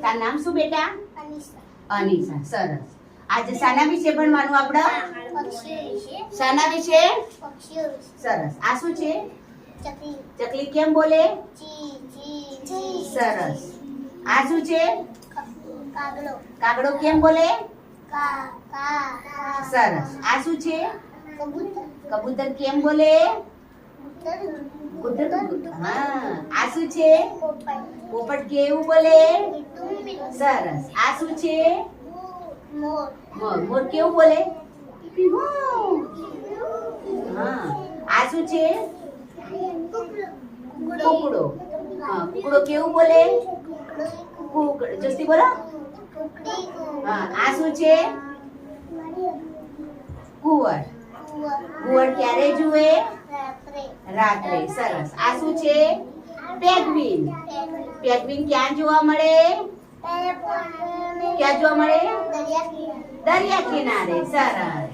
તારું નામ શું બેટા? અનિશા. અનિશા. સરસ. આજે શાના વિશે ભણવાનું આપણે? પક્ષીઓ વિશે. શાના વિશે? પક્ષીઓ વિશે. સરસ. આ શું છે? ચકલી. ચકલી કેમ બોલે? ચી ચી ચી. સરસ. આ શું છે? કાગડો. કાગડો કેમ બોલે? કા કા. સરસ. આ શું છે? કબૂતર. કબૂતર કેમ બોલે? કબૂતર. હા. આ શું છે? પોપટ. પોપટ કેવું બોલે? ટુકડી. સરસ. આ શું છે? મોર. મોર. મોર કેવું બોલે? હા. આ શું છે? કુકડો. હા. કુકડો કેવું બોલે? કુકડો. જોસ્તી બોલો. હા. આ શું છે? કુંવર. કુંવર ક્યારે જુએ? રાત્રે. સરસ. આ શું છે? પેંગ્વિન. પેંગ્વિન ક્યાં જોવા મળે? ક્યાં જોવા મળે? દરિયા કિનારે. સરસ.